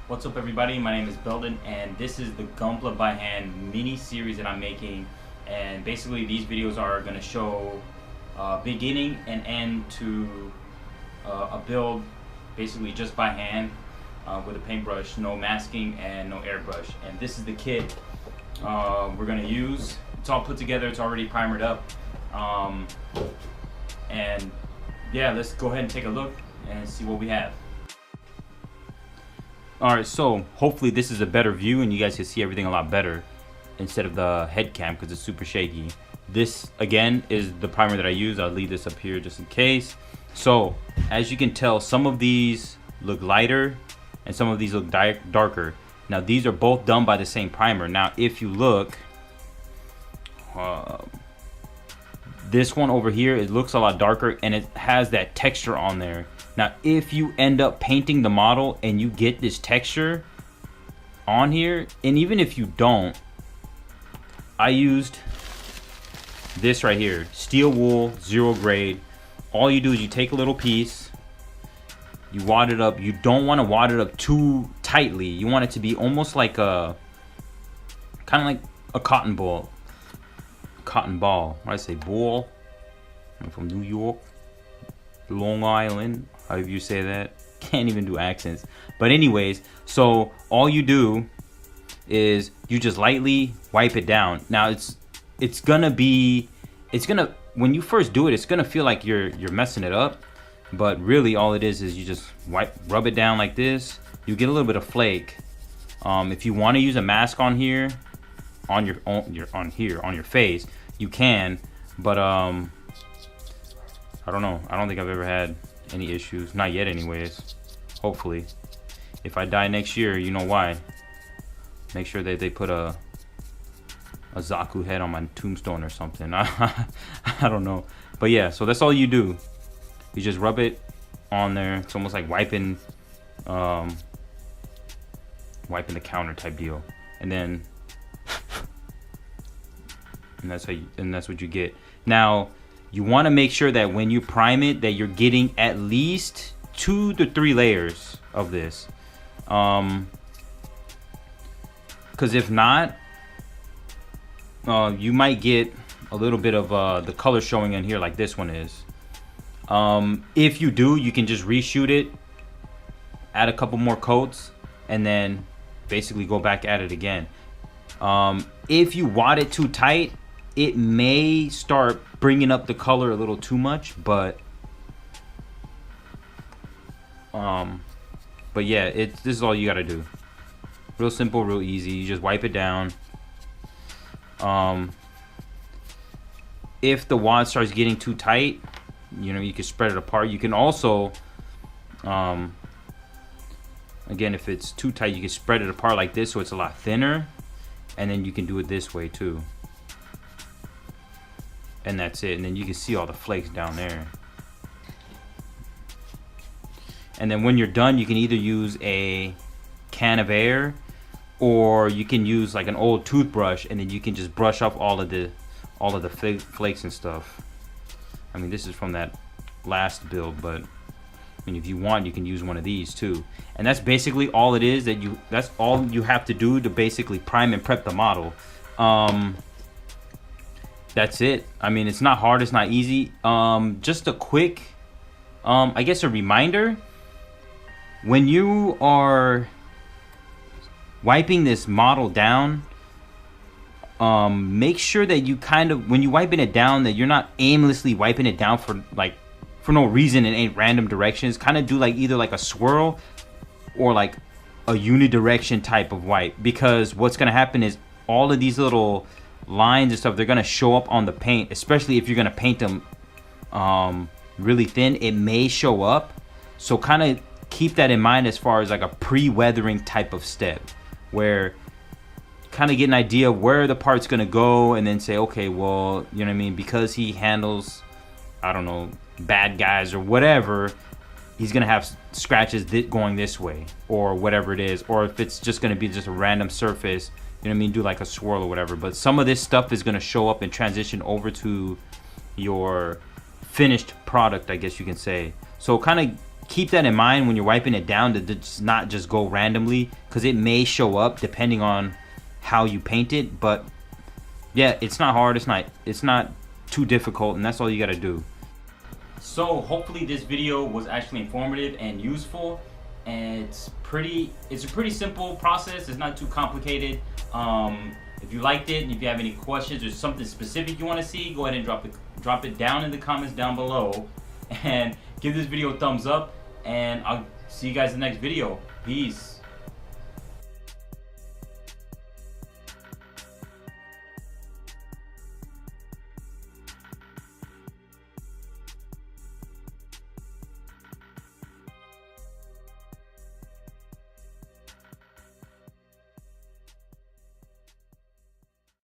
What's up everybody, my name is Belden and this is the Gunpla by hand mini series that I'm making, and basically these videos are going to show beginning and end to a build basically just by hand with a paintbrush, no masking and no airbrush. And this is the kit we're going to use. It's all put together, it's already primered up, and yeah, let's go ahead and take a look and see what we have. Alright, so hopefully this is a better view and you guys can see everything a lot better instead of the head cam because it's super shaky. This again is the primer that I use. I'll leave this up here just in case. So as you can tell, some of these look lighter and some of these look darker. Now these are both done by the same primer. Now if you look, this one over here, it looks a lot darker and it has that texture on there. Now, if you end up painting the model and you get this texture on here, and even if you don't, I used this right here, steel wool, 0 grade. All you do is you take a little piece, you wad it up. You don't want to wad it up too tightly. You want it to be almost like a, kind of like a cotton ball. Cotton ball. What did I say? Ball. I'm from New York, Long Island, however you say that. Can't even do accents. But anyways, so all you do is you just lightly wipe it down. Now it's gonna when you first do it, it's gonna feel like you're messing it up, but really all it is you just rub it down like this. You get a little bit of flake. If you want to use a mask on here, on your face, you can, but I don't know. I don't think I've ever had any issues. Not yet anyways. Hopefully. If I die next year, you know why. Make sure that they put a Zaku head on my tombstone or something. I don't know. But yeah, so that's all you do. You just rub it on there. It's almost like wiping the counter type deal. And then that's what you get. Now you want to make sure that when you prime it that you're getting at least 2 to 3 layers of this, because if not, you might get a little bit of the color showing in here like this one is. If you do, you can just reshoot it, add a couple more coats, and then basically go back at it again. If you wad it too tight, it may start bringing up the color a little too much, but yeah, this is all you gotta do. Real simple, real easy. You just wipe it down. If the wad starts getting too tight, you know, you can spread it apart. You can also, again, if it's too tight, you can spread it apart like this so it's a lot thinner, and then you can do it this way too. And that's it. And then you can see all the flakes down there. And then when you're done, you can either use a can of air, or you can use like an old toothbrush, and then you can just brush up all of the flakes and stuff. I mean, this is from that last build, but I mean, if you want, you can use one of these too. And that's basically all it is. That's all you have to do to basically prime and prep the model. That's it. I mean, it's not hard, it's not easy. Just a quick, I guess a reminder. When you are wiping this model down, make sure that you when you're wiping it down, that you're not aimlessly wiping it down for no reason in any random directions. Kind of do like either like a swirl or like a unidirection type of wipe, because what's gonna happen is all of these little lines and stuff, they're gonna show up on the paint, especially if you're gonna paint them really thin. It may show up, so kind of keep that in mind as far as like a pre-weathering type of step, where kind of get an idea where the part's gonna go, and then say, okay, well, you know what I mean, because he handles, I don't know, bad guys or whatever, he's gonna have scratches going this way or whatever it is. Or if it's just gonna be just a random surface, you know what I mean, do like a swirl or whatever. But some of this stuff is gonna show up and transition over to your finished product, I guess you can say. So kind of keep that in mind when you're wiping it down, to just not just go randomly, because it may show up depending on how you paint it. But yeah, it's not hard, it's not too difficult, and that's all you got to do. So hopefully this video was actually informative and useful, and it's a pretty simple process. It's not too complicated. If you liked it, and if you have any questions or something specific you want to see, go ahead and drop it down in the comments down below, and give this video a thumbs up, and I'll see you guys in the next video. Peace.